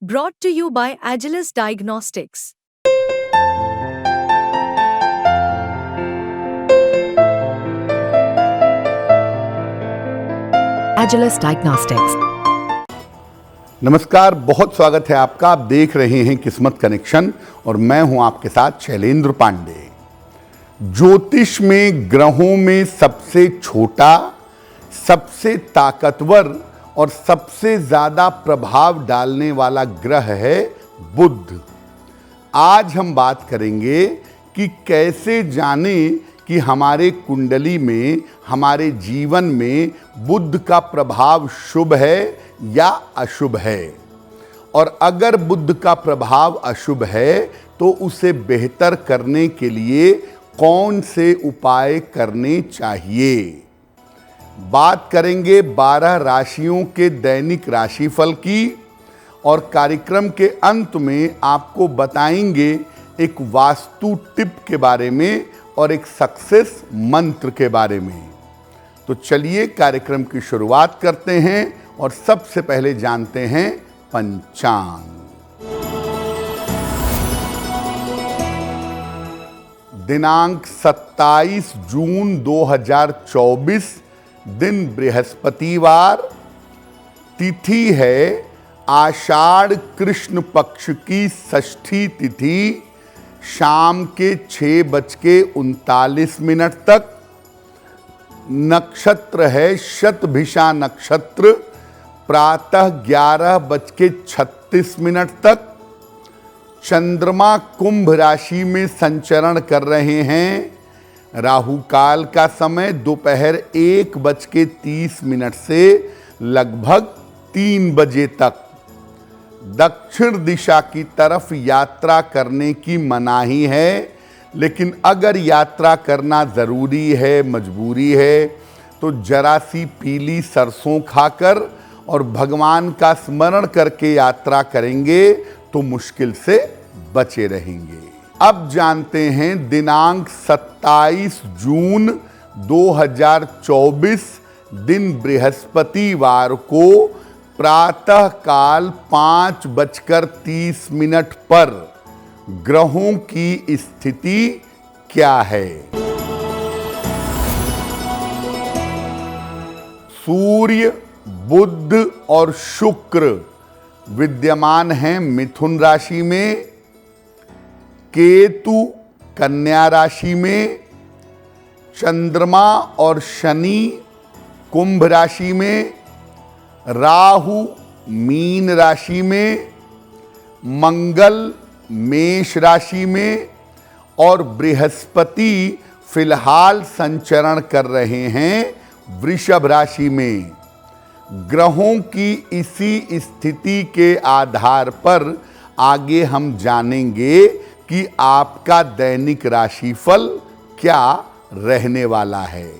Brought to you by Agilus Diagnostics. Agilus Diagnostics. नमस्कार, बहुत स्वागत है आपका। आप देख रहे हैं किस्मत कनेक्शन और मैं हूं आपके साथ शैलेंद्र पांडे। ज्योतिष में ग्रहों में सबसे छोटा, सबसे ताकतवर और सबसे ज्यादा प्रभाव डालने वाला ग्रह है बुध। आज हम बात करेंगे कि कैसे जाने कि हमारे कुंडली में, हमारे जीवन में बुध का प्रभाव शुभ है या अशुभ है, और अगर बुध का प्रभाव अशुभ है तो उसे बेहतर करने के लिए कौन से उपाय करने चाहिए। बात करेंगे 12 राशियों के दैनिक राशिफल की, और कार्यक्रम के अंत में आपको बताएंगे एक वास्तु टिप के बारे में और एक सक्सेस मंत्र के बारे में। तो चलिए कार्यक्रम की शुरुआत करते हैं और सबसे पहले जानते हैं पंचांग। दिनांक 27 जून 2024, दिन बृहस्पतिवार, तिथि है आषाढ़ कृष्ण पक्ष की षष्ठी तिथि, शाम के 6:39 तक। नक्षत्र है शतभिषा नक्षत्र, प्रातः 11:36 तक। चंद्रमा कुंभ राशि में संचरण कर रहे हैं। राहु काल का समय दोपहर 1:30 से लगभग 3 बजे तक। दक्षिण दिशा की तरफ यात्रा करने की मनाही है, लेकिन अगर यात्रा करना ज़रूरी है, मजबूरी है, तो जरा सी पीली सरसों खाकर और भगवान का स्मरण करके यात्रा करेंगे तो मुश्किल से बचे रहेंगे। अब जानते हैं दिनांक 27 जून 2024, दिन बृहस्पतिवार को प्रातः काल 5:30 पर ग्रहों की स्थिति क्या है। सूर्य, बुध और शुक्र विद्यमान हैं मिथुन राशि में, केतु कन्या राशि में, चंद्रमा और शनि कुंभ राशि में, राहु मीन राशि में, मंगल मेष राशि में और बृहस्पति फिलहाल संचरण कर रहे हैं वृषभ राशि में। ग्रहों की इसी स्थिति के आधार पर आगे हम जानेंगे कि आपका दैनिक राशिफल क्या रहने वाला है।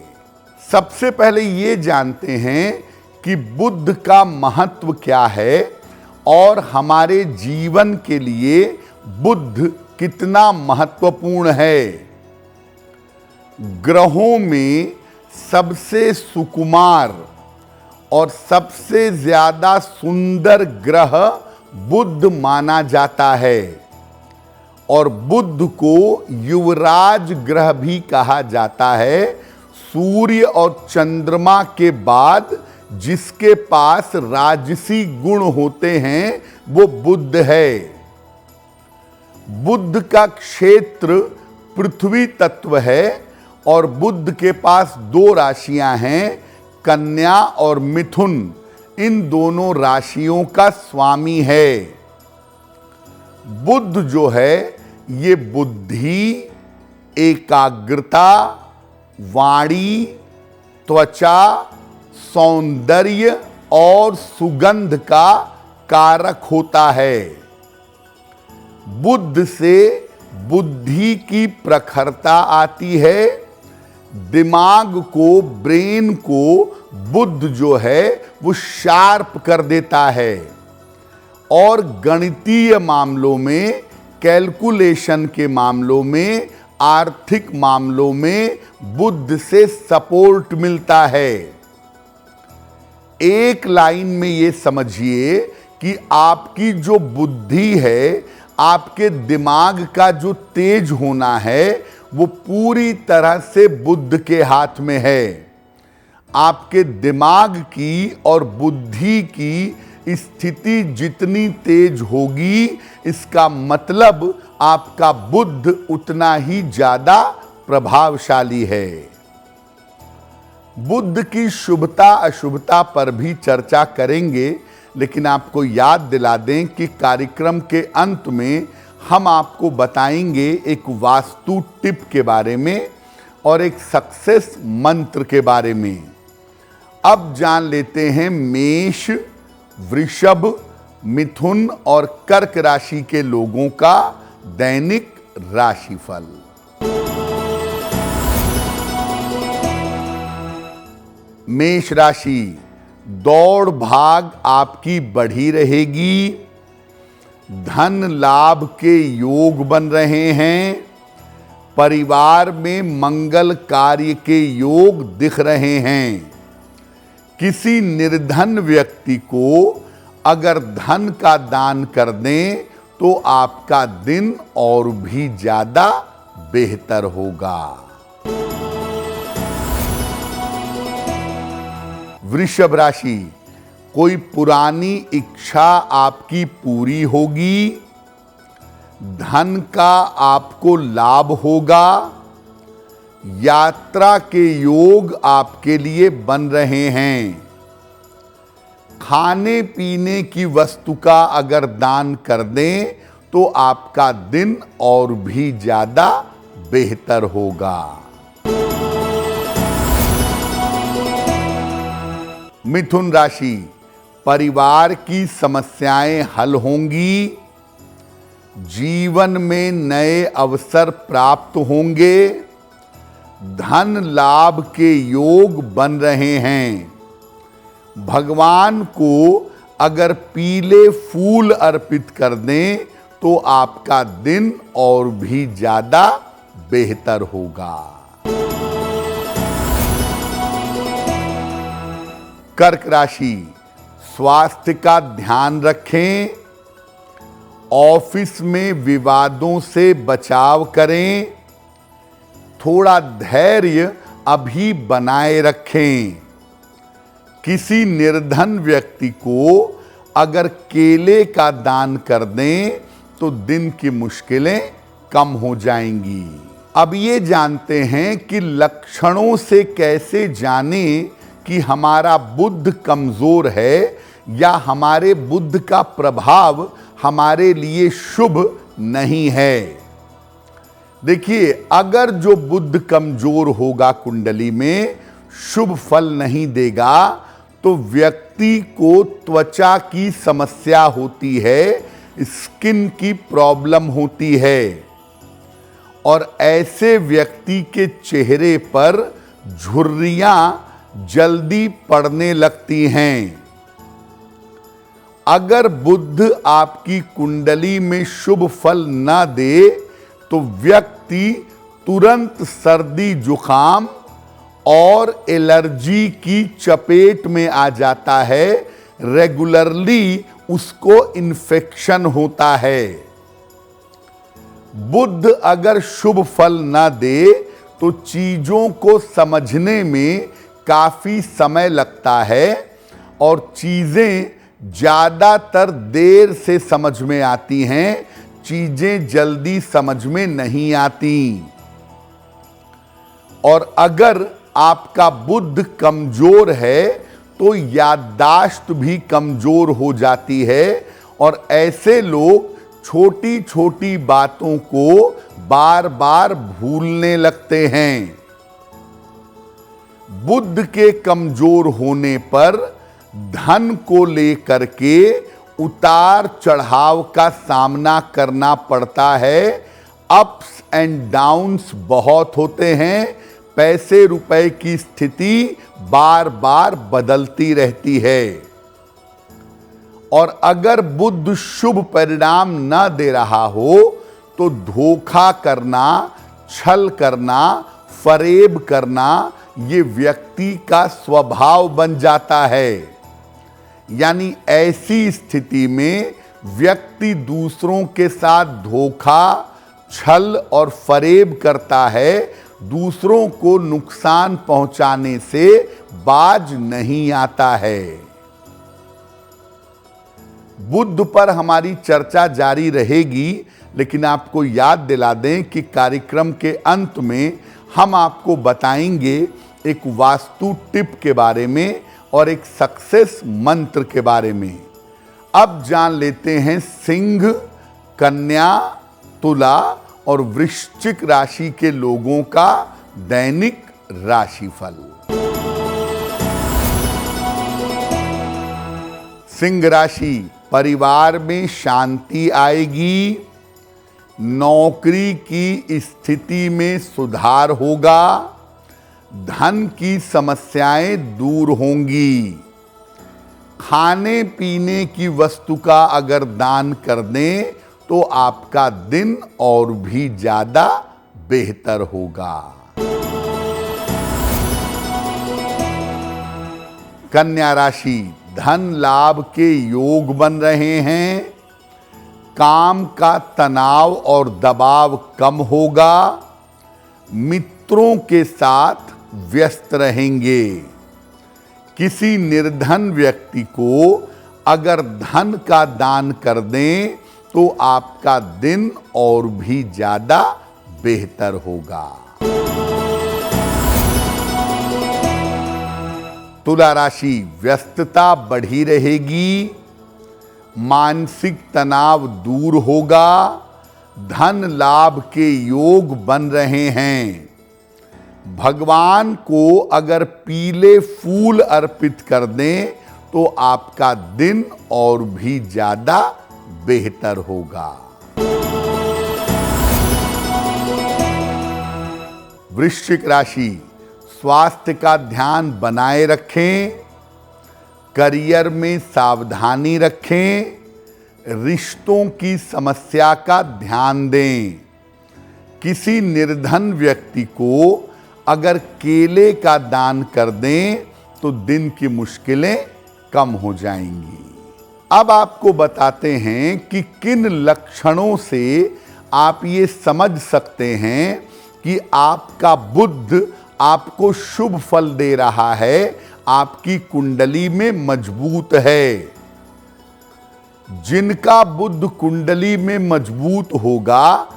सबसे पहले ये जानते हैं कि बुध का महत्व क्या है और हमारे जीवन के लिए बुध कितना महत्वपूर्ण है। ग्रहों में सबसे सुकुमार और सबसे ज्यादा सुंदर ग्रह बुध माना जाता है, और बुध को युवराज ग्रह भी कहा जाता है। सूर्य और चंद्रमा के बाद जिसके पास राजसी गुण होते हैं वो बुध है। बुध का क्षेत्र पृथ्वी तत्व है और बुध के पास 2 राशियां हैं, कन्या और मिथुन। इन दोनों राशियों का स्वामी है। बुध जो है ये बुद्धि, एकाग्रता, वाणी, त्वचा, सौंदर्य और सुगंध का कारक होता है। बुध से बुद्धि की प्रखरता आती है। दिमाग को, ब्रेन को बुध जो है वो शार्प कर देता है, और गणितीय मामलों में, कैलकुलेशन के मामलों में, आर्थिक मामलों में बुध से सपोर्ट मिलता है। एक लाइन में ये समझिए कि कि आपकी जो बुद्धि है, आपके दिमाग का जो तेज होना है, वो पूरी तरह से बुध के हाथ में है। आपके दिमाग की और बुद्धि की स्थिति जितनी तेज होगी, इसका मतलब आपका बुद्ध उतना ही ज्यादा प्रभावशाली है। बुद्ध की शुभता अशुभता पर भी चर्चा करेंगे, लेकिन आपको याद दिला दें कि कार्यक्रम के अंत में हम आपको बताएंगे एक वास्तु टिप के बारे में और एक सक्सेस मंत्र के बारे में। अब जान लेते हैं मेष, वृषभ, मिथुन और कर्क राशि के लोगों का दैनिक राशिफल। मेष राशि, दौड़ भाग आपकी बढ़ी रहेगी। धन लाभ के योग बन रहे हैं। परिवार में मंगल कार्य के योग दिख रहे हैं। किसी निर्धन व्यक्ति को अगर धन का दान कर दें तो आपका दिन और भी ज्यादा बेहतर होगा। वृषभ राशि, कोई पुरानी इच्छा आपकी पूरी होगी। धन का आपको लाभ होगा। यात्रा के योग आपके लिए बन रहे हैं। खाने पीने की वस्तु का अगर दान कर दें तो आपका दिन और भी ज्यादा बेहतर होगा। मिथुन राशि, परिवार की समस्याएं हल होंगी। जीवन में नए अवसर प्राप्त होंगे। धन लाभ के योग बन रहे हैं। भगवान को अगर पीले फूल अर्पित कर दें तो आपका दिन और भी ज्यादा बेहतर होगा। कर्क राशि, स्वास्थ्य का ध्यान रखें। ऑफिस में विवादों से बचाव करें। थोड़ा धैर्य अभी बनाए रखें। किसी निर्धन व्यक्ति को अगर केले का दान कर दें तो दिन की मुश्किलें कम हो जाएंगी। अब ये जानते हैं कि लक्षणों से कैसे जानें कि हमारा बुद्ध कमजोर है या हमारे बुद्ध का प्रभाव हमारे लिए शुभ नहीं है। देखिए, अगर जो बुद्ध कमजोर होगा कुंडली में, शुभ फल नहीं देगा, तो व्यक्ति को त्वचा की समस्या होती है, स्किन की प्रॉब्लम होती है और ऐसे व्यक्ति के चेहरे पर झुर्रियां जल्दी पड़ने लगती हैं। अगर बुध आपकी कुंडली में शुभ फल न दे तो व्यक्ति तुरंत सर्दी जुकाम और एलर्जी की चपेट में आ जाता है। रेगुलरली उसको इन्फेक्शन होता है। बुध अगर शुभ फल न दे तो चीजों को समझने में काफी समय लगता है और चीजें ज्यादातर देर से समझ में आती हैं। चीजें जल्दी समझ में नहीं आती। और अगर आपका बुद्ध कमजोर है तो याददाश्त भी कमजोर हो जाती है और ऐसे लोग छोटी छोटी बातों को बार बार भूलने लगते हैं। बुद्ध के कमजोर होने पर धन को लेकर के उतार चढ़ाव का सामना करना पड़ता है। अप्स एंड डाउन्स बहुत होते हैं। पैसे रुपए की स्थिति बार बार बदलती रहती है और अगर बुध शुभ परिणाम न दे रहा हो तो धोखा करना, छल करना, फरेब करना ये व्यक्ति का स्वभाव बन जाता है। यानी ऐसी स्थिति में व्यक्ति दूसरों के साथ धोखा, छल और फरेब करता है, दूसरों को नुकसान पहुंचाने से बाज नहीं आता है। बुध पर हमारी चर्चा जारी रहेगी, लेकिन आपको याद दिला दें कि कार्यक्रम के अंत में हम आपको बताएंगे एक वास्तु टिप के बारे में और एक सक्सेस मंत्र के बारे में। अब जान लेते हैं सिंह, कन्या, तुला और वृश्चिक राशि के लोगों का दैनिक राशिफल। सिंह राशि, परिवार में शांति आएगी, नौकरी की स्थिति में सुधार होगा, धन की समस्याएं दूर होंगी। खाने पीने की वस्तु का अगर दान कर दें तो आपका दिन और भी ज्यादा बेहतर होगा। कन्या राशि, धन लाभ के योग बन रहे हैं, काम का तनाव और दबाव कम होगा, मित्रों के साथ व्यस्त रहेंगे। किसी निर्धन व्यक्ति को अगर धन का दान कर दें तो आपका दिन और भी ज्यादा बेहतर होगा। तुला राशि, व्यस्तता बढ़ी रहेगी, मानसिक तनाव दूर होगा, धन लाभ के योग बन रहे हैं। भगवान को अगर पीले फूल अर्पित कर दें तो आपका दिन और भी ज्यादा बेहतर होगा। वृश्चिक राशि, स्वास्थ्य का ध्यान बनाए रखें, करियर में सावधानी रखें, रिश्तों की समस्या का ध्यान दें। किसी निर्धन व्यक्ति को अगर केले का दान कर दें तो दिन की मुश्किलें कम हो जाएंगी। अब आपको बताते हैं कि किन लक्षणों से आप ये समझ सकते हैं कि आपका बुध आपको शुभ फल दे रहा है, आपकी कुंडली में मजबूत है। जिनका बुध कुंडली में मजबूत होगा,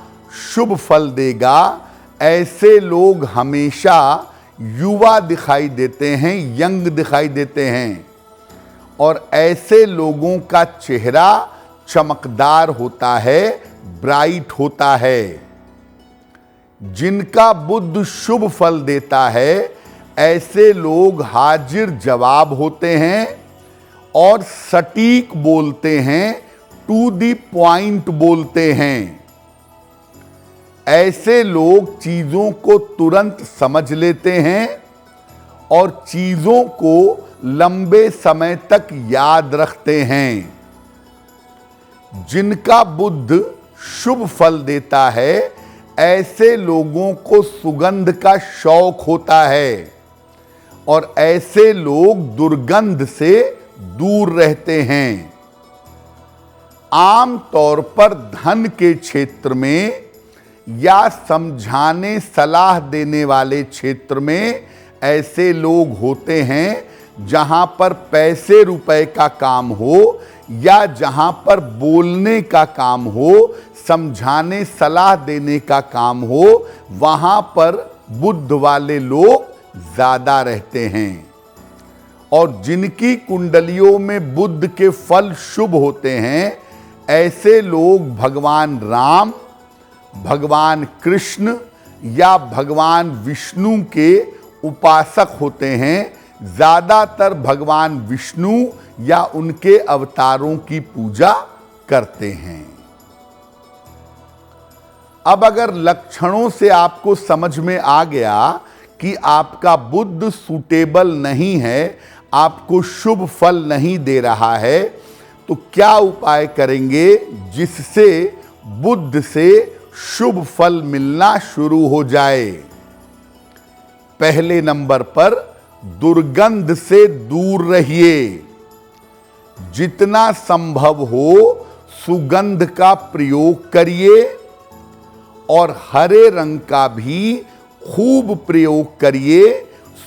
शुभ फल देगा, ऐसे लोग हमेशा युवा दिखाई देते हैं, यंग दिखाई देते हैं और ऐसे लोगों का चेहरा चमकदार होता है, ब्राइट होता है। जिनका बुध शुभ फल देता है, ऐसे लोग हाजिर जवाब होते हैं और सटीक बोलते हैं, टू द पॉइंट बोलते हैं। ऐसे लोग चीजों को तुरंत समझ लेते हैं और चीजों को लंबे समय तक याद रखते हैं। जिनका बुध शुभ फल देता है, ऐसे लोगों को सुगंध का शौक होता है और ऐसे लोग दुर्गंध से दूर रहते हैं। आम तौर पर धन के क्षेत्र में या समझाने सलाह देने वाले क्षेत्र में ऐसे लोग होते हैं जहां पर पैसे रुपए का काम हो या जहां पर बोलने का काम हो, समझाने सलाह देने का काम हो, वहां पर बुध वाले लोग ज्यादा रहते हैं। और जिनकी कुंडलियों में बुध के फल शुभ होते हैं, ऐसे लोग भगवान राम, भगवान कृष्ण या भगवान विष्णु के उपासक होते हैं। ज्यादातर भगवान विष्णु या उनके अवतारों की पूजा करते हैं। अब अगर लक्षणों से आपको समझ में आ गया कि आपका बुध सूटेबल नहीं है, आपको शुभ फल नहीं दे रहा है, तो क्या उपाय करेंगे जिससे बुध से शुभ फल मिलना शुरू हो जाए? पहले नंबर पर दुर्गंध से दूर रहिए। जितना संभव हो सुगंध का प्रयोग करिए और हरे रंग का भी खूब प्रयोग करिए।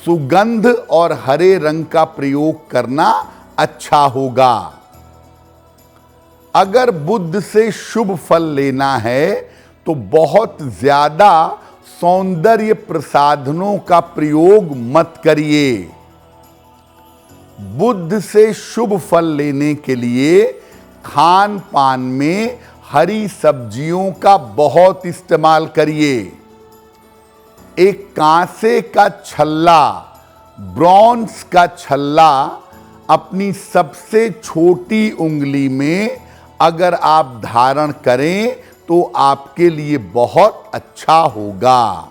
सुगंध और हरे रंग का प्रयोग करना अच्छा होगा। अगर बुध से शुभ फल लेना है तो बहुत ज्यादा सौंदर्य प्रसाधनों का प्रयोग मत करिए। बुध से शुभ फल लेने के लिए खान पान में हरी सब्जियों का बहुत इस्तेमाल करिए। एक कांसे का छल्ला, ब्रॉन्ज का छल्ला अपनी सबसे छोटी उंगली में अगर आप धारण करें तो आपके लिए बहुत अच्छा होगा।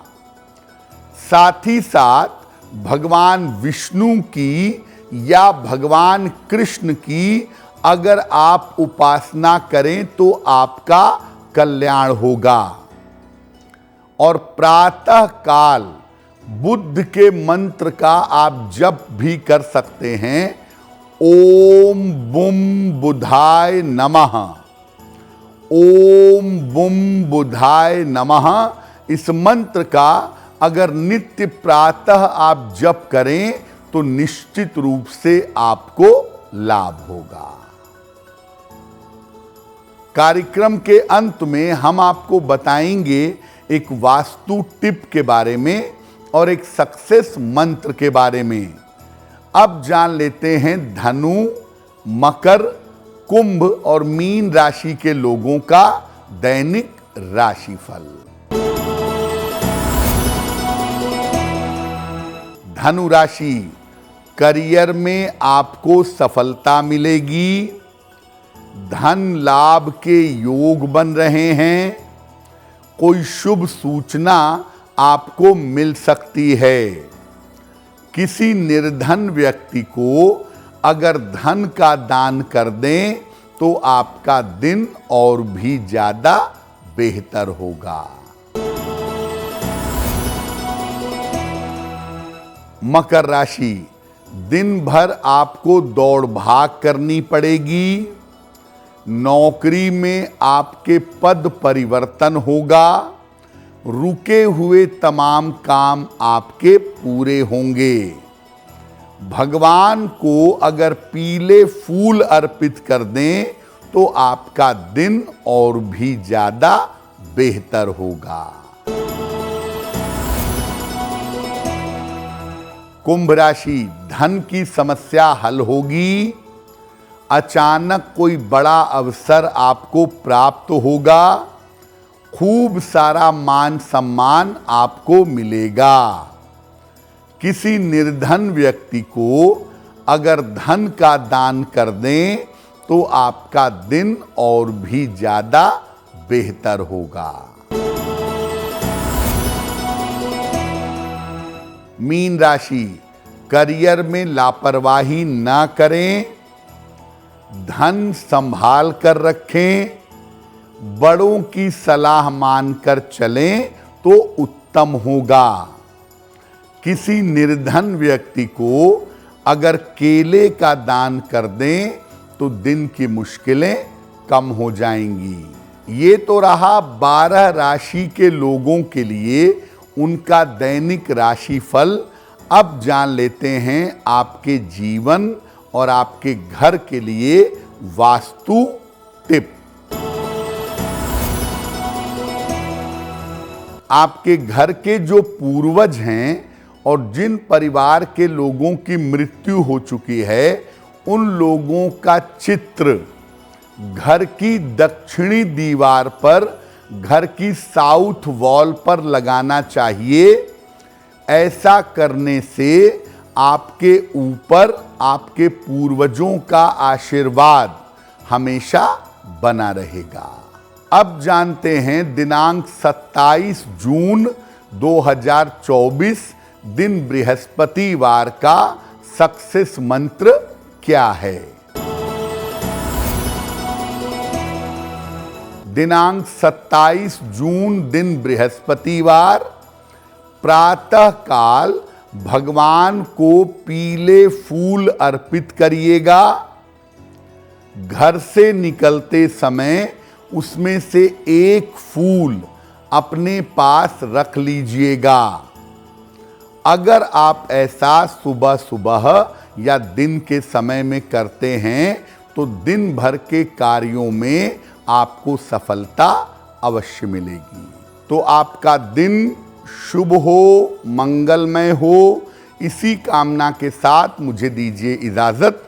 साथ ही साथ भगवान विष्णु की या भगवान कृष्ण की अगर आप उपासना करें तो आपका कल्याण होगा। और प्रातः काल बुद्ध के मंत्र का आप जप भी कर सकते हैं। ओम बुम बुधाय नमः, ओम बुम बुधाय नमः। इस मंत्र का अगर नित्य प्रातः आप जप करें तो निश्चित रूप से आपको लाभ होगा। कार्यक्रम के अंत में हम आपको बताएंगे एक वास्तु टिप के बारे में और एक सक्सेस मंत्र के बारे में। अब जान लेते हैं धनु, मकर, कुंभ और मीन राशि के लोगों का दैनिक राशिफल। धनु राशि, करियर में आपको सफलता मिलेगी। धन लाभ के योग बन रहे हैं। कोई शुभ सूचना आपको मिल सकती है। किसी निर्धन व्यक्ति को अगर धन का दान कर दें तो आपका दिन और भी ज्यादा बेहतर होगा। मकर राशि, दिन भर आपको दौड़ भाग करनी पड़ेगी। नौकरी में आपके पद परिवर्तन होगा। रुके हुए तमाम काम आपके पूरे होंगे। भगवान को अगर पीले फूल अर्पित कर दें तो आपका दिन और भी ज्यादा बेहतर होगा। कुंभ राशि, धन की समस्या हल होगी। अचानक कोई बड़ा अवसर आपको प्राप्त होगा। खूब सारा मान सम्मान आपको मिलेगा। किसी निर्धन व्यक्ति को अगर धन का दान कर दें तो आपका दिन और भी ज्यादा बेहतर होगा। मीन राशि, करियर में लापरवाही ना करें। धन संभाल कर रखें। बड़ों की सलाह मानकर चलें तो उत्तम होगा। किसी निर्धन व्यक्ति को अगर केले का दान कर दें तो दिन की मुश्किलें कम हो जाएंगी। ये तो रहा 12 राशि के लोगों के लिए उनका दैनिक राशिफल। अब जान लेते हैं आपके जीवन और आपके घर के लिए वास्तु टिप। आपके घर के जो पूर्वज हैं और जिन परिवार के लोगों की मृत्यु हो चुकी है उन लोगों का चित्र घर की दक्षिणी दीवार पर, घर की साउथ वॉल पर लगाना चाहिए। ऐसा करने से आपके ऊपर आपके पूर्वजों का आशीर्वाद हमेशा बना रहेगा। अब जानते हैं दिनांक 27 जून 2024 दिन बृहस्पतिवार का सक्सेस मंत्र क्या है। दिनांक 27 जून दिन बृहस्पतिवार, प्रातः काल भगवान को पीले फूल अर्पित करिएगा। घर से निकलते समय उसमें से एक फूल अपने पास रख लीजिएगा। अगर आप ऐसा सुबह सुबह या दिन के समय में करते हैं तो दिन भर के कार्यों में आपको सफलता अवश्य मिलेगी। तो आपका दिन शुभ हो, मंगलमय हो, इसी कामना के साथ मुझे दीजिए इजाजत।